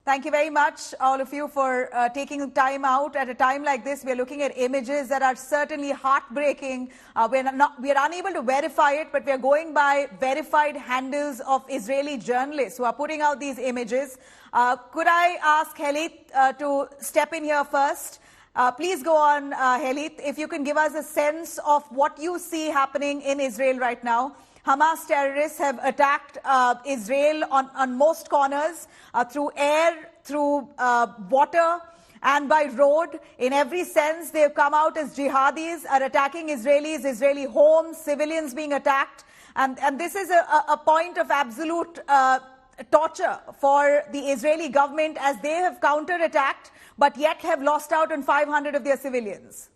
Thank you very much, all of you, for taking time out. At a time like this, we're looking at images that are certainly heartbreaking. We are unable to verify it, but we're going by verified handles of Israeli journalists who are putting out these images. Could I ask Helit to step in here first? Please go on, Helit, if you can give us a sense of what you see happening in Israel right now. Hamas terrorists have attacked Israel on most corners, through air, through water, and by road. In every sense, they've come out as jihadis, are attacking Israelis, Israeli homes, civilians being attacked. And this is a point of absolute torture for the Israeli government, as they have counterattacked, but yet have lost out on 500 of their civilians.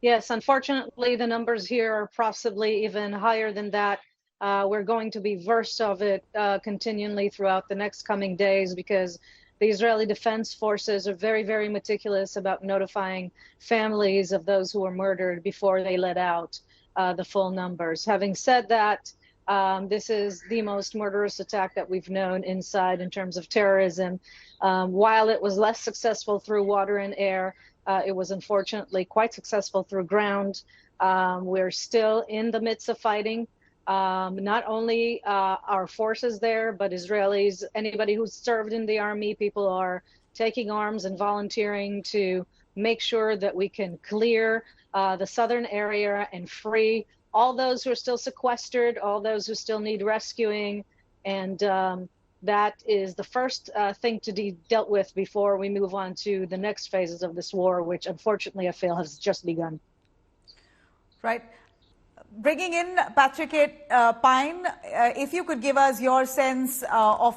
Yes, unfortunately, the numbers here are possibly even higher than that. We're going to be versed of it continually throughout the next coming days, because the Israeli Defense Forces are very, very meticulous about notifying families of those who were murdered before they let out the full numbers. Having said that, this is the most murderous attack that we've known inside in terms of terrorism. While it was less successful through water and air, it was unfortunately quite successful through ground. We're still in the midst of fighting. Not only our forces there, but Israelis, anybody who's served in the army, people are taking arms and volunteering to make sure that we can clear the southern area and free all those who are still sequestered, all those who still need rescuing. And that is the first thing to be dealt with before we move on to the next phases of this war, which unfortunately I feel has just begun. Right. Bringing in Patrick Pine, if you could give us your sense of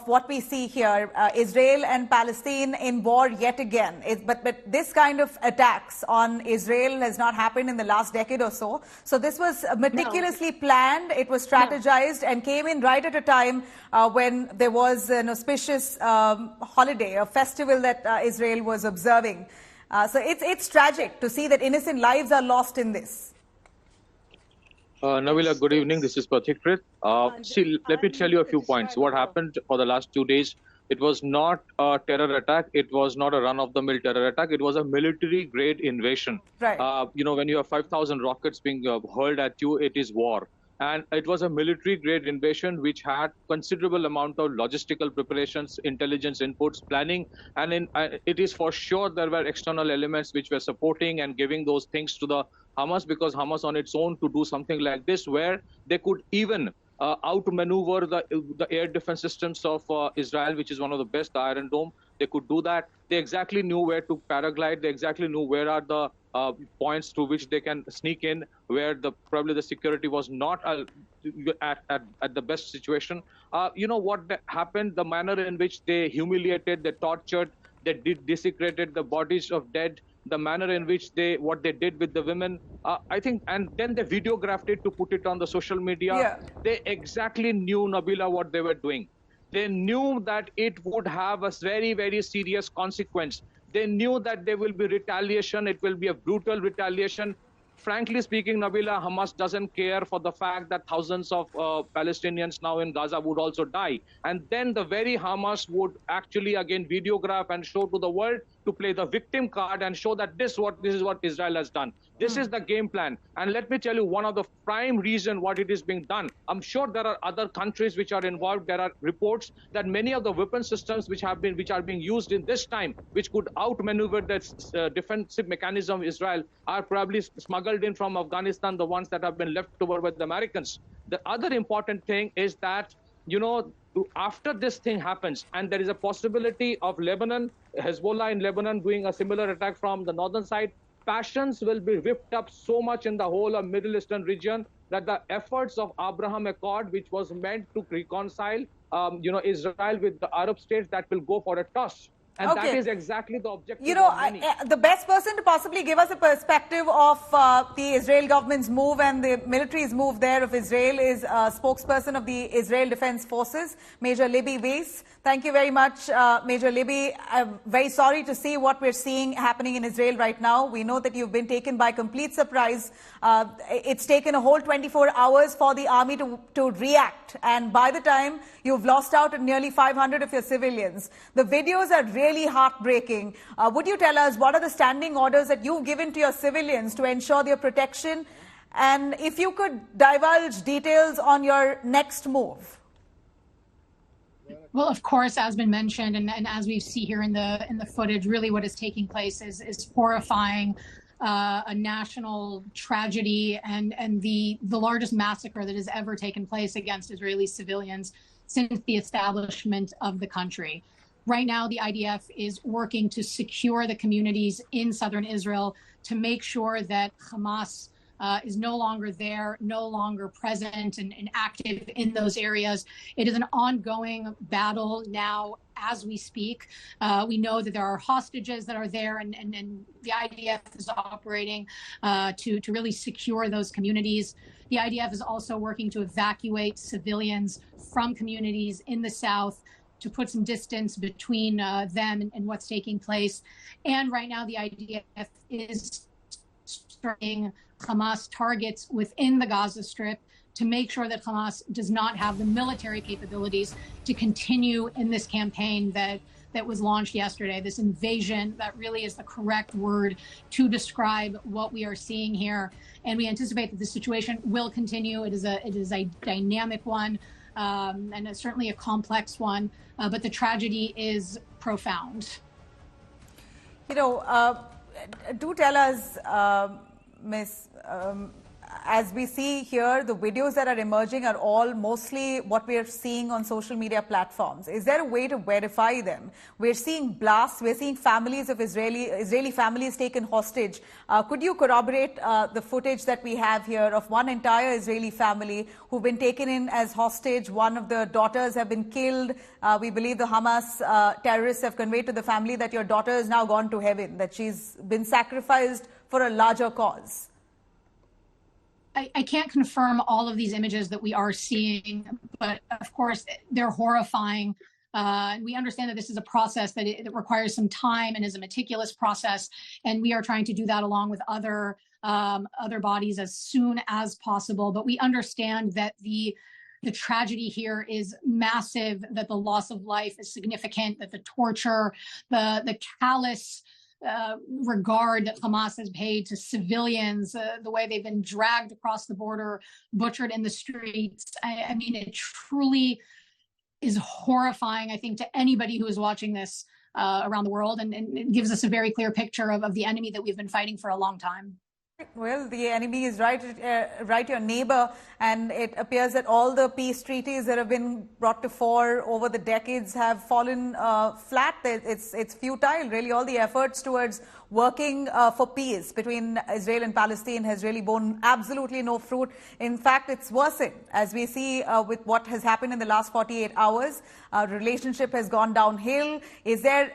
what we see here. Israel and Palestine in war yet again. But this kind of attacks on Israel has not happened in the last decade or so. So this was meticulously planned. It was strategized and came in right at a time when there was an auspicious holiday, a festival that Israel was observing. So it's tragic to see that innocent lives are lost in this. Nabila, good evening. This is Patrick. See, let me tell you a few points. What happened for the last 2 days, it was not a terror attack. It was not a run-of-the-mill terror attack. It was a military-grade invasion. Right. You know, when you have 5,000 rockets being hurled at you, it is war. And it was a military-grade invasion which had considerable amount of logistical preparations, intelligence inputs, planning, and it is for sure there were external elements which were supporting and giving those things to the Hamas, because Hamas on its own to do something like this, where they could even outmaneuver the air defense systems of Israel, which is one of the best, the Iron Dome. They could do that. They exactly knew where to paraglide. They exactly knew where are the points to which they can sneak in, where probably the security was not at the best situation. You know what happened? The manner in which they humiliated, they tortured, they desecrated the bodies of dead, the manner in which what they did with the women, I think, and then they videographed it to put it on the social media. Yeah. They exactly knew, Nabila, what they were doing. They knew that it would have a very, very serious consequence. They knew that there will be retaliation. It will be a brutal retaliation. Frankly speaking, Nabila, Hamas doesn't care for the fact that thousands of Palestinians now in Gaza would also die. And then the very Hamas would actually again videograph and show to the world to play the victim card and show that this is what Israel has done. This is the game plan. And let me tell you, one of the prime reason what it is being done, I'm sure there are other countries which are involved. There are reports that many of the weapon systems which are being used in this time, which could outmaneuver the defensive mechanism of Israel, are probably smuggled in from Afghanistan, the ones that have been left over with the Americans. The other important thing is that, you know, after this thing happens, and there is a possibility of Lebanon, Hezbollah in Lebanon doing a similar attack from the northern side, passions will be whipped up so much in the whole of Middle Eastern region that the efforts of Abraham Accord, which was meant to reconcile, you know, Israel with the Arab states, that will go for a toss. And that is exactly the objective. You know, the best person to possibly give us a perspective of the Israel government's move and the military's move there of Israel is spokesperson of the Israel Defense Forces, Major Libby Weiss. Thank you very much, Major Libby. I'm very sorry to see what we're seeing happening in Israel right now. We know that you've been taken by complete surprise. It's taken a whole 24 hours for the army to react. And by the time you've lost out on nearly 500 of your civilians, the videos are really heartbreaking. Would you tell us what are the standing orders that you've given to your civilians to ensure their protection? And if you could divulge details on your next move. Well, of course, as been mentioned, and as we see here in the footage, really what is taking place is horrifying, a national tragedy and the largest massacre that has ever taken place against Israeli civilians since the establishment of the country. Right now, the IDF is working to secure the communities in southern Israel to make sure that Hamas is no longer there, no longer present and active in those areas. It is an ongoing battle now as we speak. We know that there are hostages that are there, and the IDF is operating to really secure those communities. The IDF is also working to evacuate civilians from communities in the south to put some distance between them and what's taking place. And right now, the IDF is striking Hamas targets within the Gaza Strip to make sure that Hamas does not have the military capabilities to continue in this campaign that was launched yesterday, this invasion that really is the correct word to describe what we are seeing here. And we anticipate that the situation will continue. It is a dynamic one and it's certainly a complex one, but the tragedy is profound. You know, do tell us, Miss, as we see here, the videos that are emerging are all mostly what we are seeing on social media platforms. Is there a way to verify them? We're seeing blasts. We're seeing families of Israeli families taken hostage. Could you corroborate the footage that we have here of one entire Israeli family who've been taken in as hostage? One of the daughters have been killed. We believe the Hamas terrorists have conveyed to the family that your daughter has now gone to heaven, that she's been sacrificed for a larger cause. I can't confirm all of these images that we are seeing, but of course they're horrifying. We understand that this is a process that it requires some time and is a meticulous process, and we are trying to do that along with other bodies as soon as possible. But we understand that the tragedy here is massive, that the loss of life is significant, that the torture, the callous regard that Hamas has paid to civilians, the way they've been dragged across the border, butchered in the streets. I mean, it truly is horrifying, I think, to anybody who is watching this around the world, and it gives us a very clear picture of the enemy that we've been fighting for a long time. Well, the enemy is right your neighbor, and it appears that all the peace treaties that have been brought to fore over the decades have fallen flat. It's futile, really. All the efforts towards working for peace between Israel and Palestine has really borne absolutely no fruit. In fact, it's worsened, as we see with what has happened in the last 48 hours. Relationship has gone downhill. Is there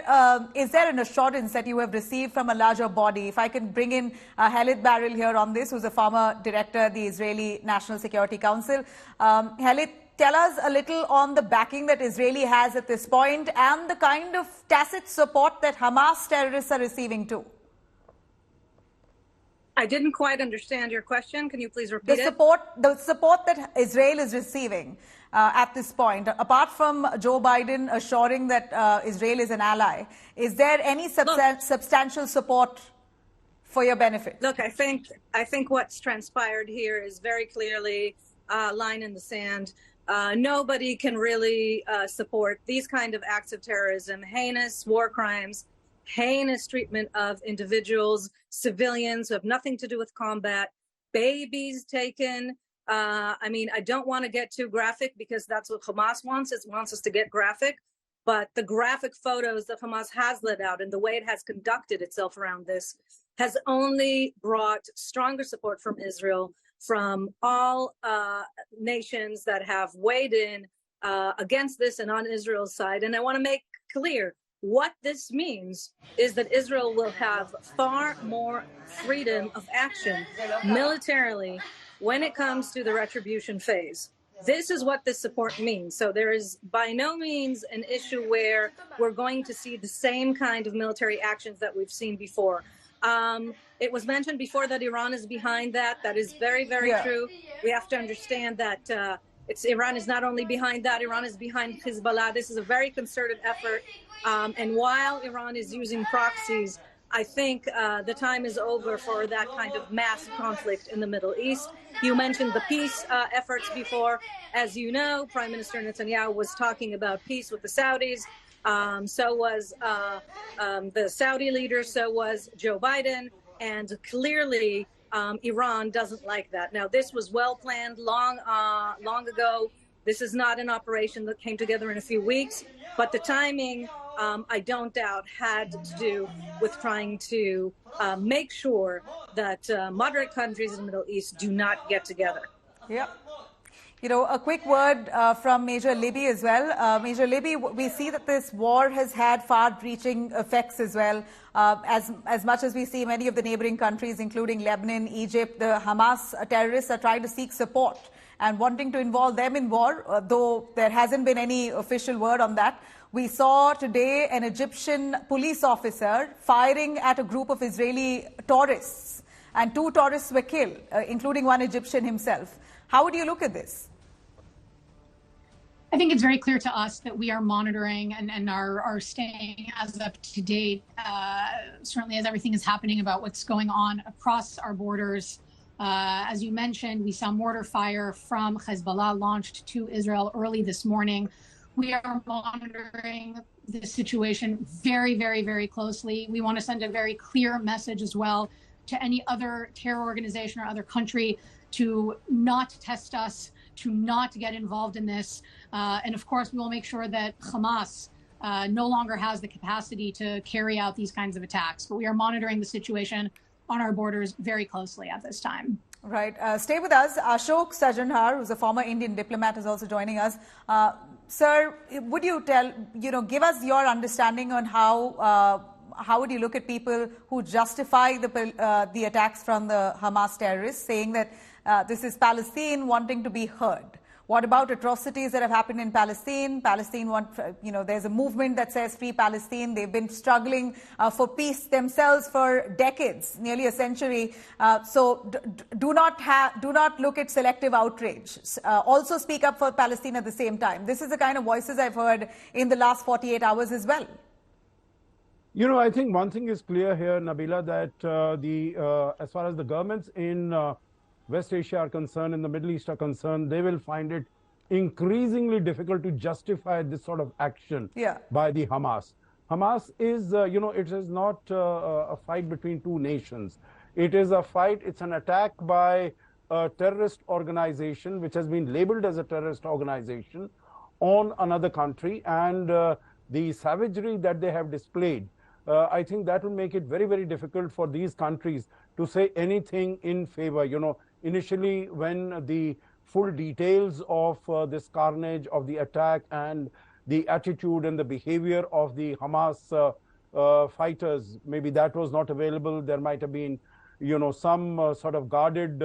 an assurance that you have received from a larger body? If I can bring in Khalid Barrel here on this, who's a former director at the Israeli National Security Council. Khalid, tell us a little on the backing that Israeli has at this point and the kind of tacit support that Hamas terrorists are receiving too. I didn't quite understand your question. Can you please repeat it? The support that Israel is receiving at this point, apart from Joe Biden assuring that Israel is an ally, is there any substantial support for your benefit? Look, I think what's transpired here is very clearly a line in the sand. Nobody can really support these kind of acts of terrorism, heinous war crimes, heinous treatment of individuals, civilians who have nothing to do with combat, babies taken. I mean, I don't want to get too graphic because that's what Hamas wants. It wants us to get graphic. But the graphic photos that Hamas has let out and the way it has conducted itself around this has only brought stronger support from Israel, from all nations that have weighed in against this and on Israel's side. And I want to make clear what this means is that Israel will have far more freedom of action militarily when it comes to the retribution phase. This is what this support means. So there is by no means an issue where we're going to see the same kind of military actions that we've seen before. It was mentioned before that Iran is behind that. That is very, very true. We have to understand that Iran is not only behind that, Iran is behind Hezbollah. This is a very concerted effort. And while Iran is using proxies, I think the time is over for that kind of mass conflict in the Middle East. You mentioned the peace efforts before. As you know, Prime Minister Netanyahu was talking about peace with the Saudis. So was the Saudi leader, so was Joe Biden. And clearly, Iran doesn't like that. Now, this was well planned long ago. This is not an operation that came together in a few weeks, but the timing, I don't doubt, had to do with trying to make sure that moderate countries in the Middle East do not get together. Yeah. You know, a quick word from Major Libby as well. Major Libby, we see that this war has had far-reaching effects as well. As much as we see many of the neighboring countries, including Lebanon, Egypt, the Hamas terrorists are trying to seek support and wanting to involve them in war, though there hasn't been any official word on that. We saw today an Egyptian police officer firing at a group of Israeli tourists, and 2 tourists were killed, including one Egyptian himself. How would you look at this? I think it's very clear to us that we are monitoring and are staying as up to date, certainly as everything is happening about what's going on across our borders. As you mentioned, we saw mortar fire from Hezbollah launched to Israel early this morning. We are monitoring the situation very, very, very closely. We want to send a very clear message as well to any other terror organization or other country to not test us, to not get involved in this. And of course, we will make sure that Hamas no longer has the capacity to carry out these kinds of attacks. But we are monitoring the situation on our borders very closely at this time. Right. Stay with us. Ashok Sajanhar, who's a former Indian diplomat, is also joining us. Sir, would you give us your understanding on how would you look at people who justify the attacks from the Hamas terrorists, saying that this is Palestine wanting to be heard? What about atrocities that have happened in Palestine? There's a movement that says Free Palestine. They've been struggling for peace themselves for decades, nearly a century. So do not look at selective outrage. Also speak up for Palestine at the same time. This is the kind of voices I've heard in the last 48 hours as well. You know, I think one thing is clear here, Nabila, that as far as the governments in West Asia are concerned, in the Middle East are concerned, they will find it increasingly difficult to justify this sort of action by the Hamas. Hamas is, it is not a fight between 2 nations. It is a fight, it's an attack by a terrorist organization, which has been labeled as a terrorist organization, on another country. And the savagery that they have displayed, I think that will make it very, very difficult for these countries to say anything in favor. Initially, when the full details of this carnage, of the attack, and the attitude and the behavior of the Hamas fighters, maybe that was not available. There might have been, some sort of guarded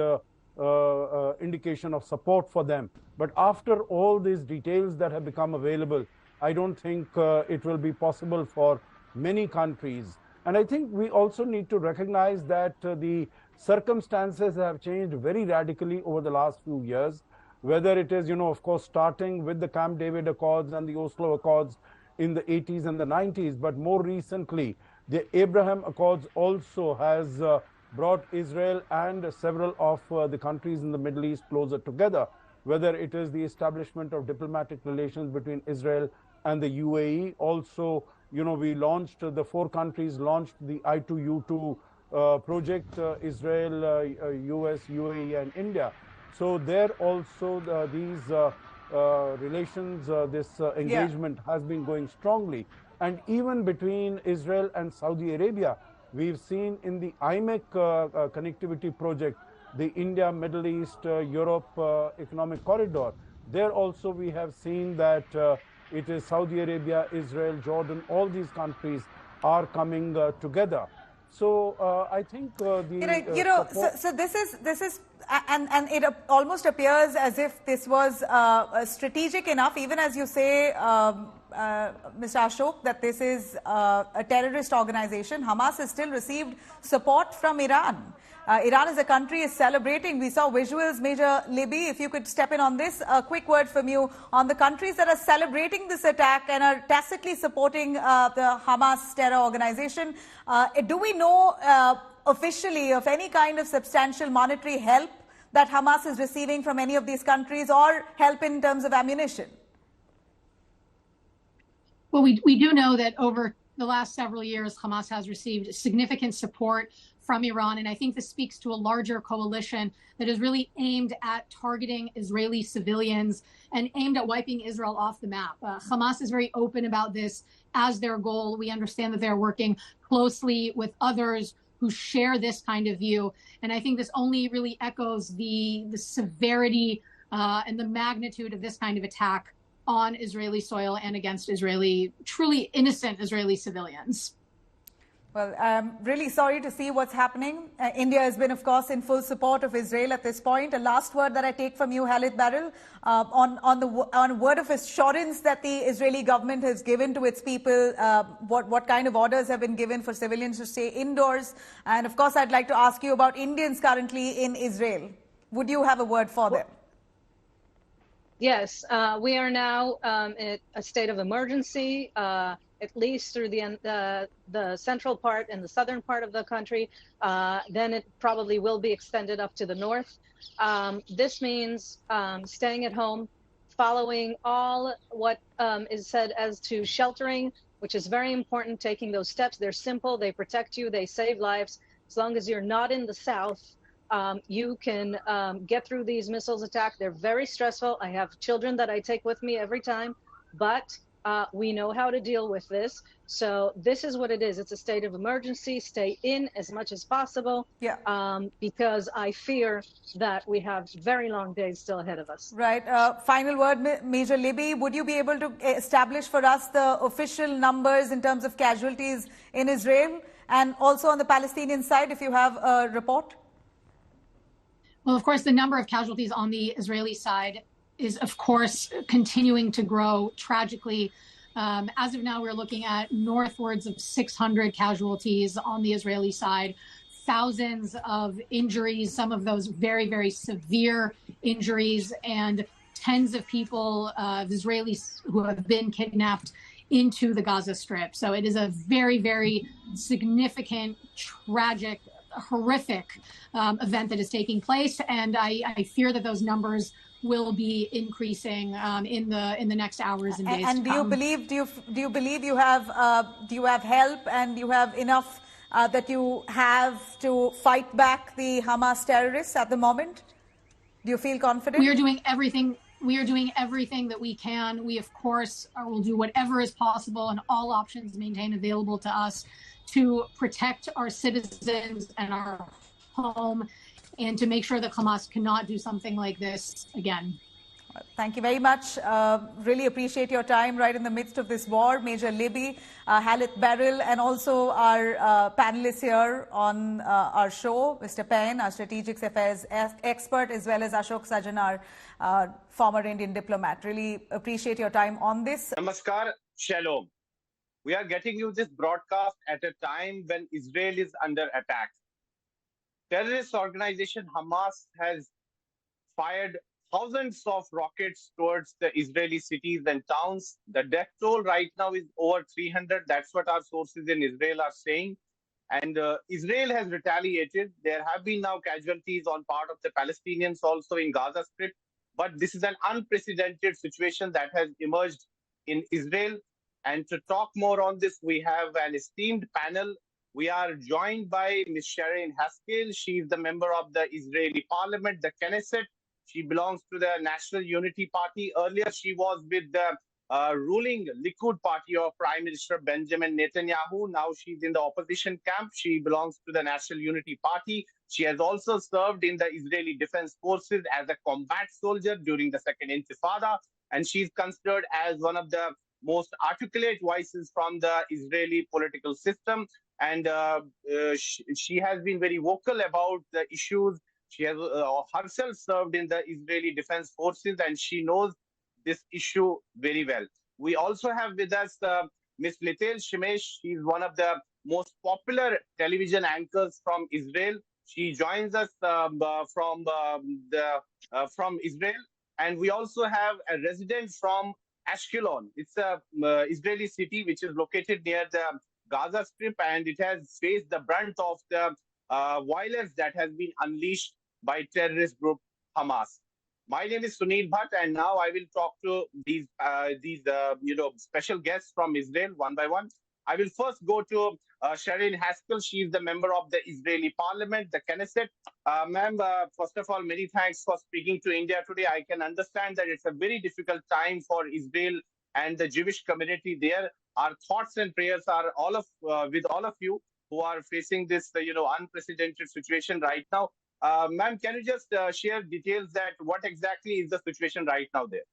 indication of support for them. But after all these details that have become available, I don't think it will be possible for many countries. And I think we also need to recognize that the circumstances have changed very radically over the last few years, whether it is, of course, starting with the Camp David Accords and the Oslo Accords in the 80s and the 90s, but more recently, the Abraham Accords also has brought Israel and several of the countries in the Middle East closer together, whether it is the establishment of diplomatic relations between Israel and the UAE. Also, we launched, the 4 countries launched the I2U2 project, Israel, US, UAE, and India. So there also these relations, this engagement has been going strongly. And even between Israel and Saudi Arabia, we've seen in the IMEC connectivity project, the India, Middle East, Europe economic corridor, there also we have seen that it is Saudi Arabia, Israel, Jordan, all these countries are coming together. So I think support. So this is, and it almost appears as if this was strategic enough, even as you say, Mr. Ashok, that this is a terrorist organization. Hamas has still received support from Iran. Iran as a country is celebrating. We saw visuals. Major Libby, if you could step in on this, a quick word from you on the countries that are celebrating this attack and are tacitly supporting the Hamas terror organization. Do we know officially of any kind of substantial monetary help that Hamas is receiving from any of these countries, or help in terms of ammunition? Well, we do know that over the last several years, Hamas has received significant support from Iran. And I think this speaks to a larger coalition that is really aimed at targeting Israeli civilians and aimed at wiping Israel off the map. Hamas is very open about this as their goal. We understand that they're working closely with others who share this kind of view. And I think this only really echoes the severity and the magnitude of this kind of attack on Israeli soil and against truly innocent Israeli civilians. Well, I'm really sorry to see what's happening. India has been, of course, in full support of Israel at this point. A last word that I take from you, Khalid Barrel, on a word of assurance that the Israeli government has given to its people. What kind of orders have been given for civilians to stay indoors? And, of course, I'd like to ask you about Indians currently in Israel. Would you have a word for them? Yes, we are now in a state of emergency. At least through the central part and the southern part of the country. Then it probably will be extended up to the north. This means staying at home, following all what is said as to sheltering, which is very important, taking those steps. They're simple, they protect you, they save lives. As long as you're not in the south, you can get through these missiles attack. They're very stressful. I have children that I take with me every time, but we know how to deal with this. So this is what it is. It's a state of emergency. Stay in as much as possible. Yeah. Because I fear that we have very long days still ahead of us. Right. Final word, Major Libby. Would you be able to establish for us the official numbers in terms of casualties in Israel, and also on the Palestinian side, if you have a report? Well, of course, the number of casualties on the Israeli side is, of course, continuing to grow tragically. As of now, we're looking at northwards of 600 casualties on the Israeli side, thousands of injuries, some of those very, very severe injuries, and tens of people, Israelis who have been kidnapped into the Gaza Strip. So it is a very, very significant, tragic, horrific event that is taking place. And I fear that those numbers will be increasing in the next hours and days. And do you believe you have help and you have enough that you have to fight back the Hamas terrorists at the moment? Do you feel confident? We are doing everything. We are doing everything that we can. We, of course, will do whatever is possible and all options maintained available to us to protect our citizens and our home, and to make sure that Hamas cannot do something like this again. Thank you very much. Really appreciate your time right in the midst of this war. Major Libby, Khalid Barrel, and also our panelists here on our show, Mr. Penn, our strategic affairs expert, as well as Ashok Sajjan, our former Indian diplomat. Really appreciate your time on this. Namaskar, Shalom. We are getting you this broadcast at a time when Israel is under attack. Terrorist organization Hamas has fired thousands of rockets towards the Israeli cities and towns. The death toll right now is over 300. That's what our sources in Israel are saying. And Israel has retaliated. There have been now casualties on part of the Palestinians also in Gaza Strip. But this is an unprecedented situation that has emerged in Israel. And to talk more on this, we have an esteemed panel. We are joined by Ms. Sharon Haskell. She is the member of the Israeli parliament, the Knesset. She belongs to the National Unity Party. Earlier, she was with the ruling Likud party of Prime Minister Benjamin Netanyahu. Now she's in the opposition camp. She belongs to the National Unity Party. She has also served in the Israeli Defense Forces as a combat soldier during the Second Intifada. And she's considered as one of the most articulate voices from the Israeli political system. And she has been very vocal about the issues. She has herself served in the Israeli Defense Forces, and she knows this issue very well. We also have with us Ms. Litel Shimesh. She's one of the most popular television anchors from Israel. She joins us from Israel, and we also have a resident from Ashkelon. It's a Israeli city which is located near the Gaza Strip, and it has faced the brunt of the violence that has been unleashed by terrorist group Hamas. My name is Sunil Bhatt, and now I will talk to these special guests from Israel one by one. I will first go to Sharon Haskell. She is the member of the Israeli Parliament, the Knesset. Ma'am, first of all, many thanks for speaking to India today. I can understand that it's a very difficult time for Israel and the Jewish community there. Our thoughts and prayers are with all of you who are facing this unprecedented situation right now. Ma'am, can you just share details that what exactly is the situation right now there?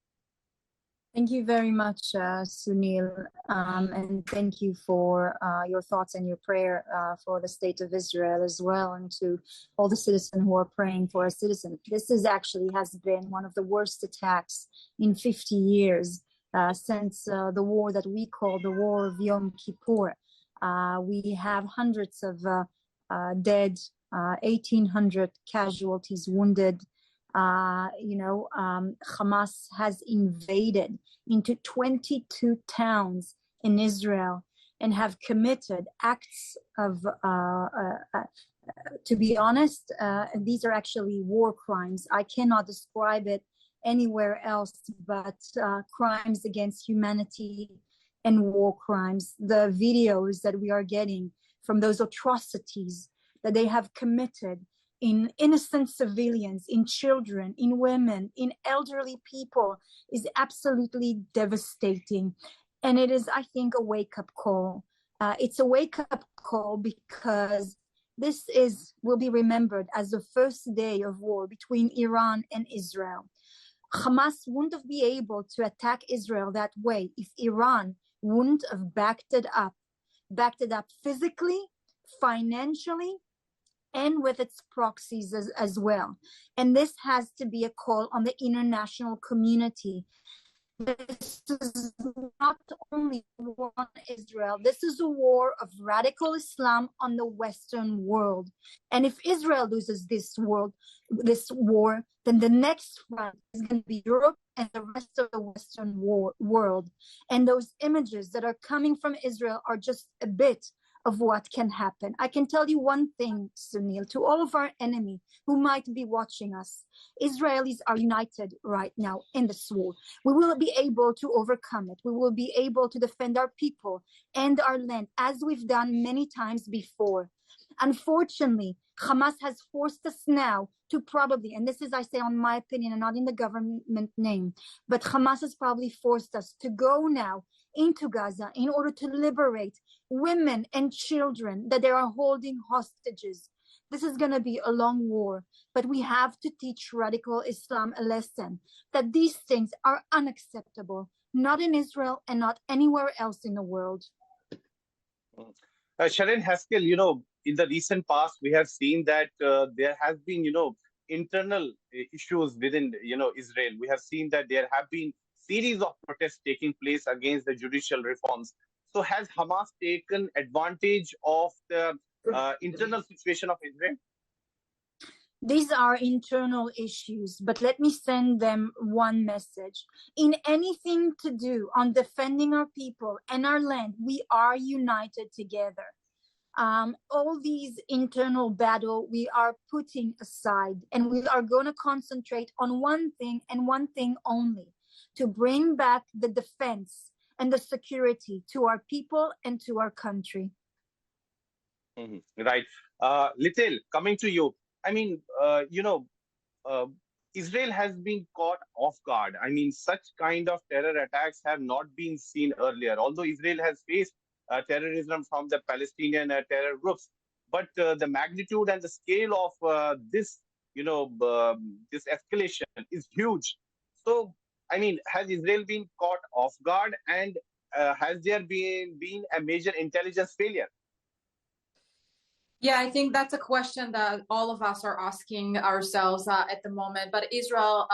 Thank you very much, Sunil, and thank you for your thoughts and your prayer for the state of Israel as well, and to all the citizens who are praying for a citizen. This has been one of the worst attacks in 50 years since the war that we call the War of Yom Kippur. We have hundreds of dead, 1,800 casualties, wounded. Hamas has invaded into 22 towns in Israel and have committed acts of, to be honest, these are actually war crimes. I cannot describe it anywhere else but crimes against humanity and war crimes. The videos that we are getting from those atrocities that they have committed in innocent civilians, in children, in women, in elderly people is absolutely devastating. And it is, I think, a wake-up call. It's a wake-up call because this will be remembered as the first day of war between Iran and Israel. Hamas wouldn't be able to attack Israel that way if Iran wouldn't have backed it up physically, financially, and with its proxies as well. And this has to be a call on the international community. This is not only war on Israel, this is a war of radical Islam on the Western world. And if Israel loses this war, then the next front is going to be Europe and the rest of the Western world. And those images that are coming from Israel are just a bit of what can happen. I can tell you one thing, Sunil, to all of our enemy who might be watching us. Israelis are united right now in this war. We will be able to overcome it. We will be able to defend our people and our land as we've done many times before. Unfortunately, Hamas has forced us now to probably, and this is, I say, on my opinion and not in the government name, but Hamas has probably forced us to go now into Gaza in order to liberate women and children that they are holding hostages. This is going to be a long war, but we have to teach radical Islam a lesson that these things are unacceptable, not in Israel and not anywhere else in the world. Sharon Haskell, in the recent past, we have seen that there has been, internal issues within, Israel. We have seen that there have been series of protests taking place against the judicial reforms. So has Hamas taken advantage of the internal situation of Israel? These are internal issues, but let me send them one message. In anything to do on defending our people and our land, we are united together. All these internal battle we are putting aside, and we are going to concentrate on one thing and one thing only, to bring back the defense and the security to our people and to our country. Right. Litel, coming to you. I mean, Israel has been caught off guard. I mean, such kind of terror attacks have not been seen earlier, although Israel has faced terrorism from the Palestinian terror groups. But the magnitude and the scale of this escalation is huge. So, I mean, has Israel been caught off guard? And has there been a major intelligence failure? Yeah, I think that's a question that all of us are asking ourselves at the moment. But Israel,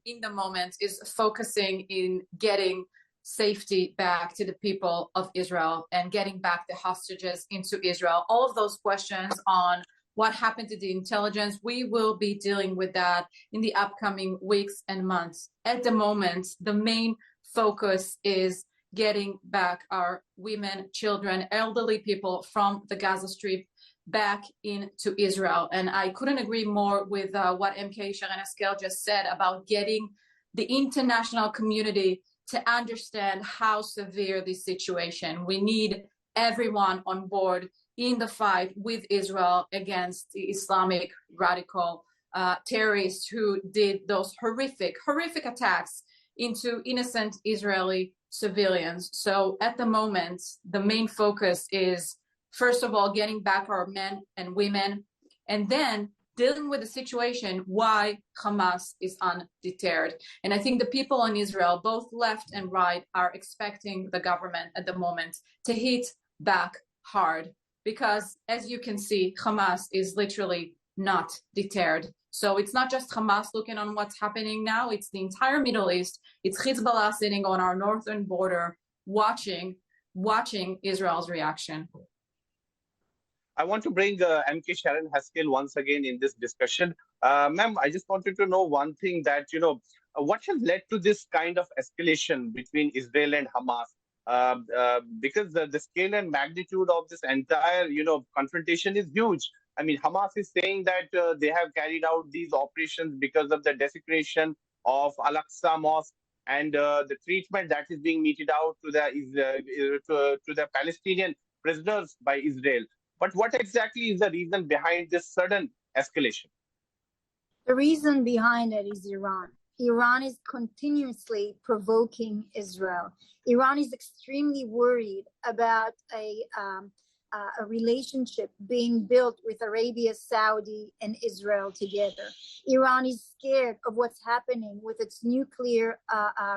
in the moment, is focusing in getting safety back to the people of Israel and getting back the hostages into Israel. All of those questions on what happened to the intelligence, we will be dealing with that in the upcoming weeks and months. At the moment, the main focus is getting back our women, children, elderly people from the Gaza Strip back into Israel. And I couldn't agree more with what MK Sharon Eskel just said about getting the international community to understand how severe this situation. We need everyone on board in the fight with Israel against the Islamic radical terrorists who did those horrific attacks into innocent Israeli civilians. So at the moment, the main focus is, first of all, getting back our men and women, and then dealing with the situation why Hamas is undeterred. And I think the people in Israel, both left and right, are expecting the government at the moment to hit back hard, because as you can see, Hamas is literally not deterred. So it's not just Hamas looking on what's happening now, it's the entire Middle East. It's Hezbollah sitting on our northern border watching Israel's reaction. I want to bring MK Sharon Haskell once again in this discussion. Ma'am, I just wanted to know one thing, that, what has led to this kind of escalation between Israel and Hamas? Because the scale and magnitude of this entire, confrontation is huge. I mean, Hamas is saying that they have carried out these operations because of the desecration of Al-Aqsa Mosque and the treatment that is being meted out to the Palestinian prisoners by Israel. But what exactly is the reason behind this sudden escalation? The reason behind it is Iran. Iran is continuously provoking Israel. Iran is extremely worried about a relationship being built with Arabia, Saudi, and Israel together. Iran is scared of what's happening with its nuclear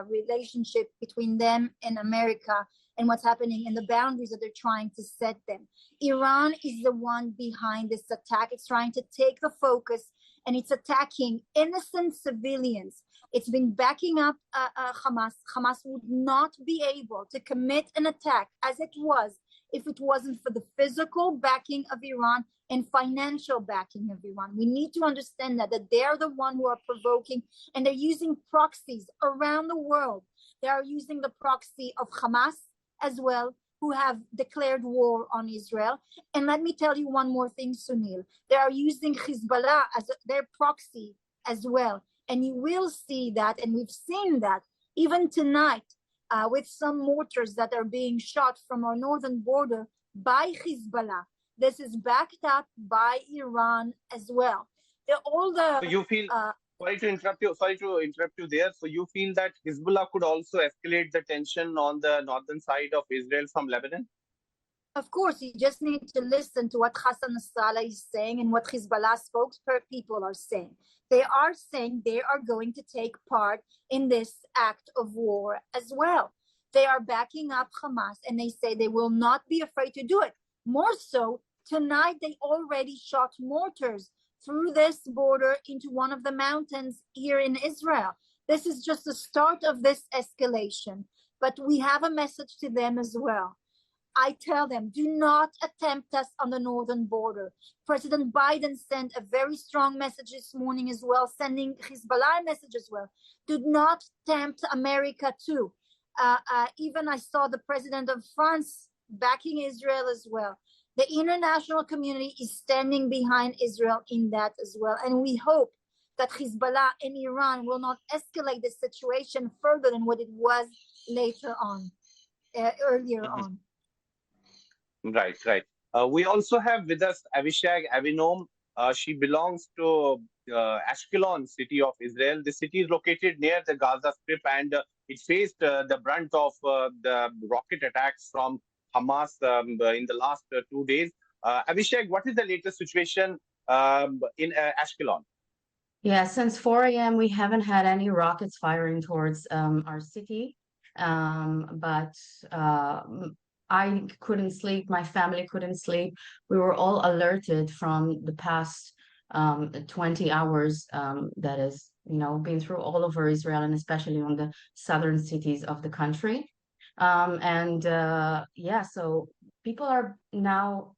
relationship between them and America, and what's happening in the boundaries that they're trying to set them. Iran is the one behind this attack. It's trying to take the focus, and it's attacking innocent civilians. It's been backing up Hamas. Hamas would not be able to commit an attack as it was if it wasn't for the physical backing of Iran and financial backing of Iran. We need to understand that they're the one who are provoking, and they're using proxies around the world. They are using the proxy of Hamas as well, who have declared war on Israel. And let me tell you one more thing, Sunil. They are using Hezbollah as their proxy as well. And you will see that, and we've seen that even tonight with some mortars that are being shot from our northern border by Hezbollah. This is backed up by Iran as well. So you feel... Sorry to interrupt you there. So you feel that Hezbollah could also escalate the tension on the northern side of Israel from Lebanon? Of course, you just need to listen to what Hassan Nasrallah is saying and what Hezbollah spokespeople are saying. They are saying they are going to take part in this act of war as well. They are backing up Hamas, and they say they will not be afraid to do it. More so, tonight they already shot mortars through this border into one of the mountains here in Israel. This is just the start of this escalation, but we have a message to them as well. I tell them, do not attempt us on the northern border. President Biden sent a very strong message this morning as well, sending Hezbollah a message as well. Do not tempt America too. Even I saw the president of France backing Israel as well. The international community is standing behind Israel in that as well. And we hope that Hezbollah and Iran will not escalate the situation further than what it was later on, earlier on. Right. We also have with us Avishag Avinom. She belongs to Ashkelon city of Israel. The city is located near the Gaza Strip, and it faced the brunt of the rocket attacks from Hamas in the last 2 days. Avishag, what is the latest situation in Ashkelon? Yeah, since 4 a.m. we haven't had any rockets firing towards our city. But I couldn't sleep. My family couldn't sleep. We were all alerted from the past 20 hours that is, been through all over Israel and especially on the southern cities of the country. And yeah, so people are now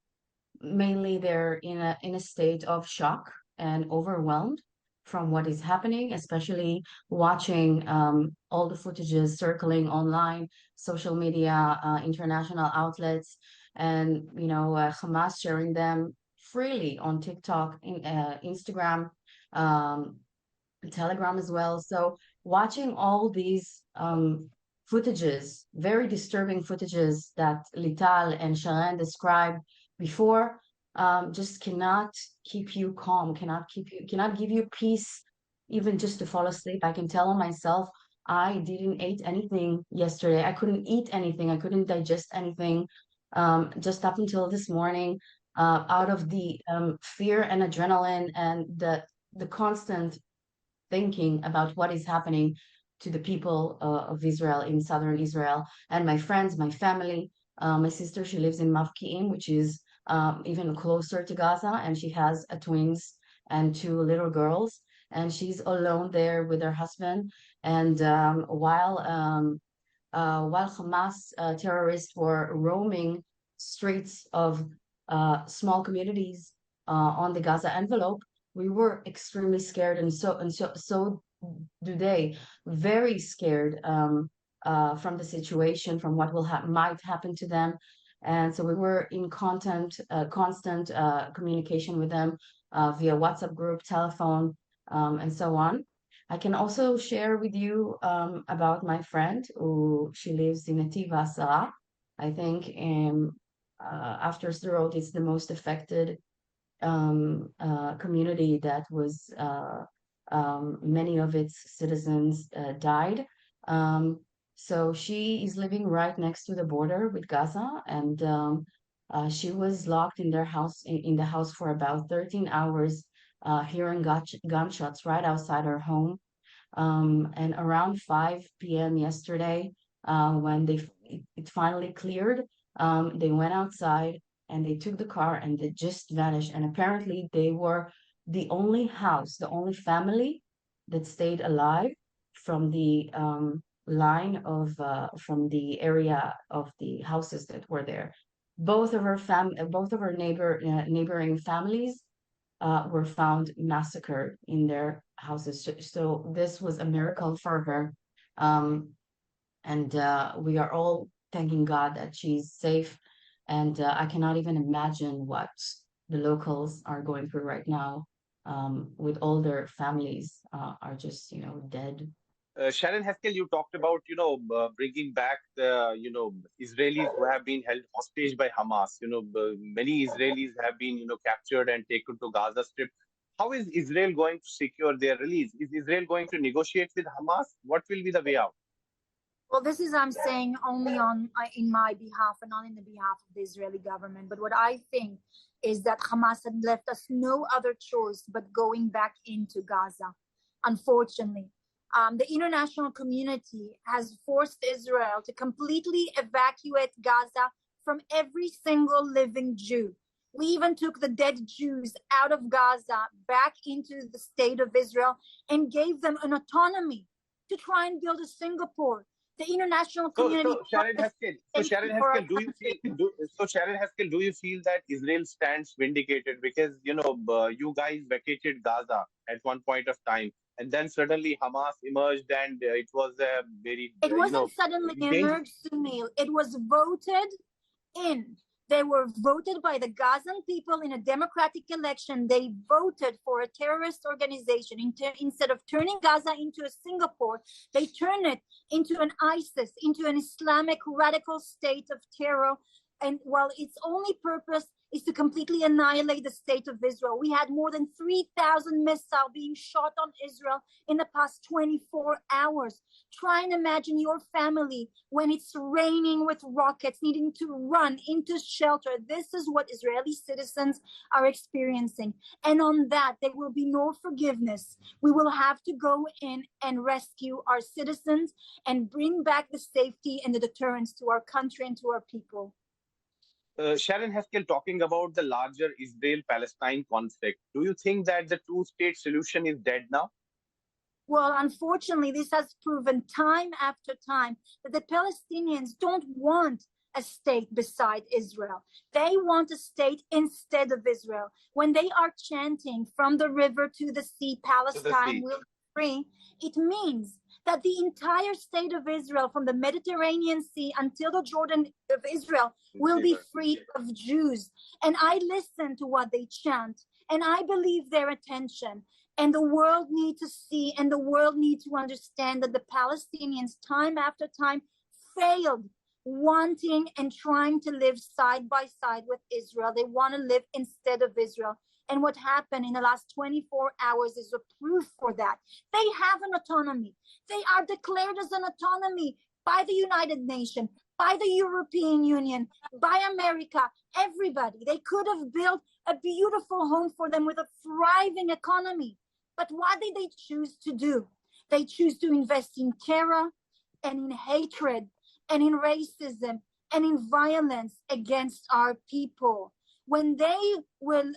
mainly they're in a state of shock and overwhelmed from what is happening, especially watching all the footages circling online, social media, international outlets, and Hamas sharing them freely on TikTok, Instagram, um, Telegram as well. So watching all these footages, very disturbing footages that Lital and Sharon described before, just cannot keep you calm, cannot give you peace, even just to fall asleep. I can tell on myself, I didn't eat anything yesterday. I couldn't eat anything. I couldn't digest anything, just up until this morning, out of the fear and adrenaline and the constant thinking about what is happening to the people of Israel in southern Israel and my friends, my family. My sister, she lives in Mavki'im, which is even closer to Gaza, and she has twins and two little girls, and she's alone there with her husband. And while Hamas terrorists were roaming streets of small communities on the Gaza envelope, we were extremely scared, and so do they. Very scared from the situation, from what might happen to them, and so we were in constant communication with them via WhatsApp group, telephone, and so on. I can also share with you about my friend who she lives in Netiv Ha'asara. I think after Sderot, it's the most affected community that was many of its citizens died. So she is living right next to the border with Gaza, and she was locked in their house in the house for about 13 hours, hearing gunshots right outside her home. And around 5 p.m. yesterday, when it finally cleared, they went outside and they took the car and they just vanished. And apparently they were the only house, the only family that stayed alive from the line of from the area of the houses that were there. Both of her neighboring families were found massacred in their houses. So this was a miracle for her, and we are all thanking God that she's safe. And I cannot even imagine what the locals are going through right now, with all their families are just, dead. Sharon Haskell, you talked about, bringing back the, Israelis who have been held hostage by Hamas. Many Israelis have been, captured and taken to Gaza Strip. How is Israel going to secure their release? Is Israel going to negotiate with Hamas? What will be the way out? Well, this is I'm saying only in my behalf and not in the behalf of the Israeli government. But what I think is that Hamas had left us no other choice but going back into Gaza. Unfortunately, the international community has forced Israel to completely evacuate Gaza from every single living Jew. We even took the dead Jews out of Gaza back into the state of Israel and gave them an autonomy to try and build a Singapore. The international community. So Sharon Haskell, do you feel that Israel stands vindicated because you guys vacated Gaza at one point of time, and then suddenly Hamas emerged, and it was a very it wasn't suddenly emerged, Sunil. It was voted in. They were voted by the Gazan people in a democratic election. They voted for a terrorist organization. Instead of turning Gaza into a Singapore, they turned it into an ISIS, into an Islamic radical state of terror. And while its only purpose is to completely annihilate the state of Israel. We had more than 3,000 missiles being shot on Israel in the past 24 hours. Try and imagine your family when it's raining with rockets, needing to run into shelter. This is what Israeli citizens are experiencing. And on that, there will be no forgiveness. We will have to go in and rescue our citizens and bring back the safety and the deterrence to our country and to our people. Sharon Haskell, talking about the larger Israel-Palestine conflict, do you think that the two-state solution is dead now? Well, unfortunately, this has proven time after time that the Palestinians don't want a state beside Israel. They want a state instead of Israel. When they are chanting from the river to the sea, Palestine will be free, it means that the entire state of Israel, from the Mediterranean Sea until the Jordan of Israel, will be free of Jews. And I listen to what they chant, and I believe their attention. And the world needs to see, and the world needs to understand that the Palestinians, time after time, failed wanting and trying to live side by side with Israel. They want to live instead of Israel. And what happened in the last 24 hours is a proof for that. They have an autonomy. They are declared as an autonomy by the United Nations, by the European Union, by America, everybody. They could have built a beautiful home for them with a thriving economy. But what did they choose to do? They choose to invest in terror and in hatred and in racism and in violence against our people. When they will,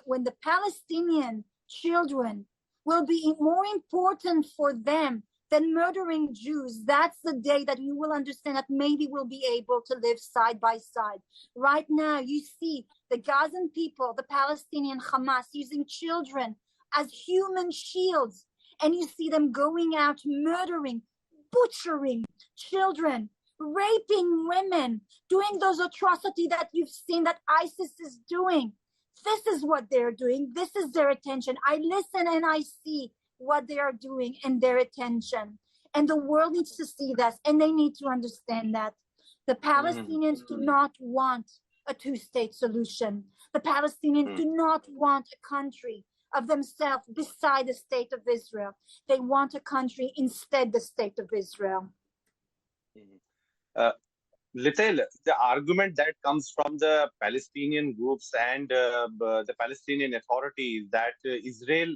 when the Palestinian children will be more important for them than murdering Jews, that's the day that you will understand that maybe we'll be able to live side by side. Right now, you see the Gazan people, the Palestinian Hamas, using children as human shields, and you see them going out murdering, butchering children, raping women, doing those atrocities that you've seen that ISIS is doing. This is what they're doing. This is their attention. I listen and I see what they are doing and their attention. And the world needs to see that, and they need to understand that. The Palestinians do not want a two-state solution. The Palestinians do not want a country of themselves beside the state of Israel. They want a country instead the state of Israel. Litel, the argument that comes from the Palestinian groups and the Palestinian Authority is that Israel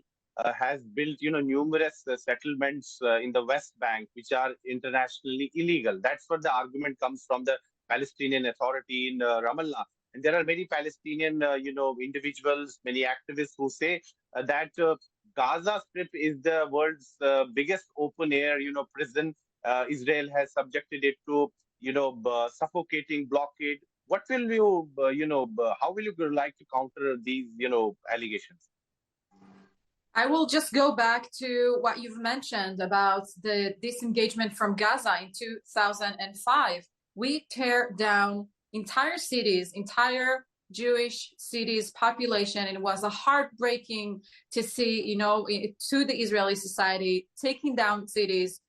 has built, numerous settlements in the West Bank, which are internationally illegal. That's what the argument comes from the Palestinian Authority in Ramallah. And there are many Palestinian, individuals, many activists who say that Gaza Strip is the world's biggest open air, prison. Israel has subjected it to, suffocating blockade. What will you, how will you like to counter these, allegations? I will just go back to what you've mentioned about the disengagement from Gaza in 2005. We tear down entire cities, entire Jewish cities, population. And it was a heartbreaking to see, to the Israeli society, taking down cities,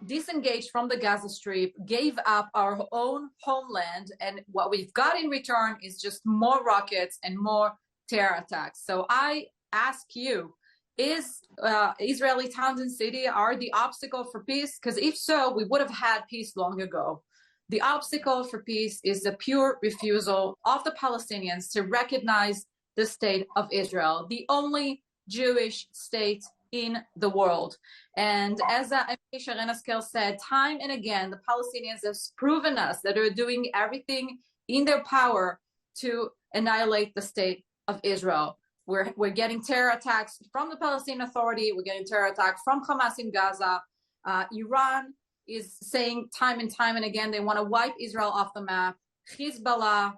disengaged from the Gaza Strip, gave up our own homeland. And what we've got in return is just more rockets and more terror attacks. So I ask you, is Israeli towns and city are the obstacle for peace? Because if so, we would have had peace long ago. The obstacle for peace is the pure refusal of the Palestinians to recognize the state of Israel, the only Jewish state in the world. And as Sharon Haskell said, time and again, the Palestinians have proven us that they're doing everything in their power to annihilate the state of Israel. We're getting terror attacks from the Palestinian Authority. We're getting terror attacks from Hamas in Gaza. Iran is saying time and time and again they want to wipe Israel off the map. Hezbollah,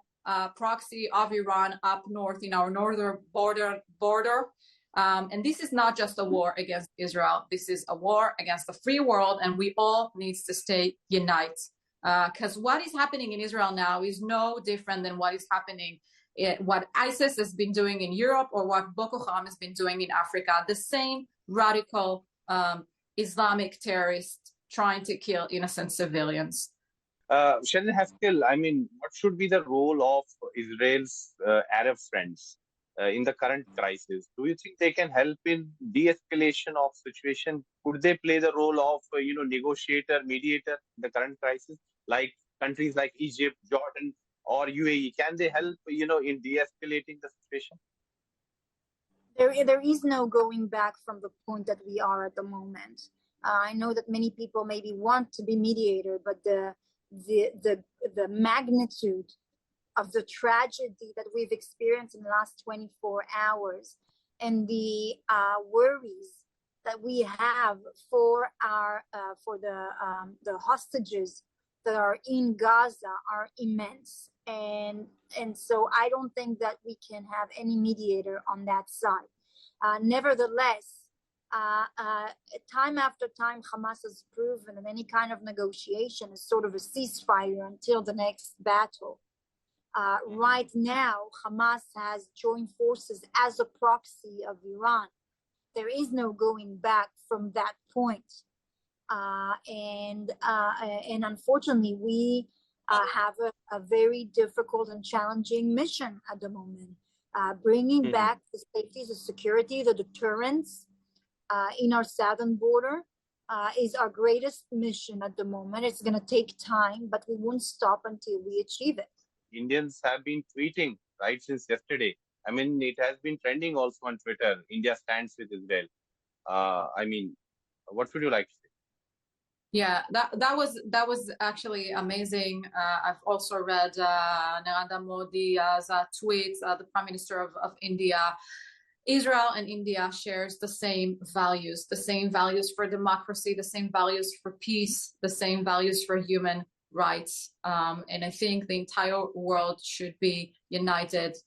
proxy of Iran up north in our northern border. And this is not just a war against Israel. This is a war against the free world, and we all need to stay united. Because what is happening in Israel now is no different than what is happening, what ISIS has been doing in Europe or what Boko Haram has been doing in Africa. The same radical Islamic terrorists trying to kill innocent civilians. Sharon Haskell, what should be the role of Israel's Arab friends in the current crisis? Do you think they can help in de-escalation of situation? Could they play the role of negotiator, mediator in the current crisis, like countries like Egypt, Jordan, or UAE? Can they help in de-escalating the situation? There is no going back from the point that we are at the moment. I know that many people maybe want to be mediator, but the magnitude of the tragedy that we've experienced in the last 24 hours and the worries that we have for the hostages that are in Gaza are immense. And so I don't think that we can have any mediator on that side. Nevertheless, time after time, Hamas has proven that any kind of negotiation is sort of a ceasefire until the next battle. Right now, Hamas has joined forces as a proxy of Iran. There is no going back from that point. And unfortunately, we have a very difficult and challenging mission at the moment. Bringing back the safety, the security, the deterrence in our southern border is our greatest mission at the moment. It's going to take time, but we won't stop until we achieve it. Indians have been tweeting right since yesterday. I mean, it has been trending also on Twitter. India stands with Israel. I mean, what would you like to say? Yeah, that was actually amazing. I've also read Narendra Modi's tweets, the Prime Minister of India. Israel and India shares the same values for democracy, the same values for peace, the same values for human rights. And I think the entire world should be united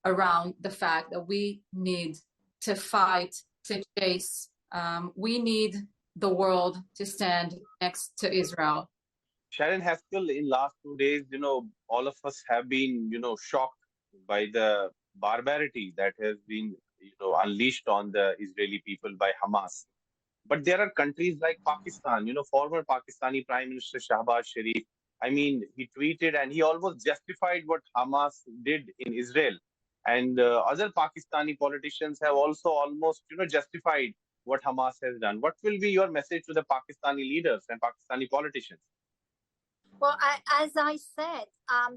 around the fact that we need to fight, to chase. We need the world to stand next to Israel. Sharon Haskell, in last 2 days, all of us have been, shocked by the barbarity that has been, unleashed on the Israeli people by Hamas. But there are countries like Pakistan, former Pakistani Prime Minister Shahbaz Sharif. I mean, he tweeted and he almost justified what Hamas did in Israel. And other Pakistani politicians have also almost, justified what Hamas has done. What will be your message to the Pakistani leaders and Pakistani politicians? Well, as I said,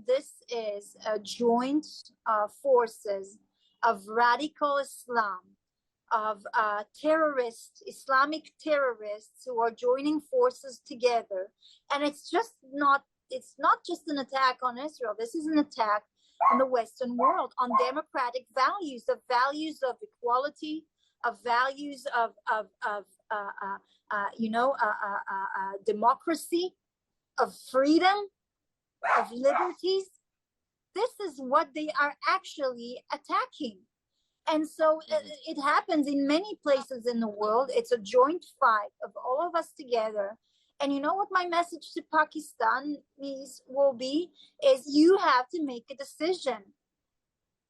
this is a joint forces of radical Islam, of Islamic terrorists who are joining forces together. And it's not just an attack on Israel. This is an attack on the Western world, on democratic values, the values of equality, of values of democracy, of freedom, of liberties. This is what they are actually attacking. And so it happens in many places in the world. It's a joint fight of all of us together. And you know what my message to Pakistan will be is you have to make a decision.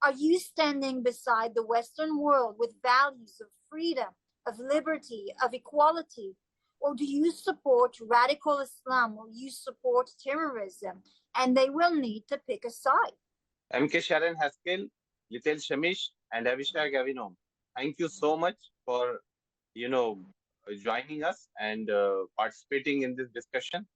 Are you standing beside the Western world with values of freedom, of liberty, of equality? Or do you support radical Islam, or you support terrorism? And they will need to pick a side. MK Sharon Haskell, Litel Shamish, and Avishag Avinom, thank you so much for, joining us and participating in this discussion.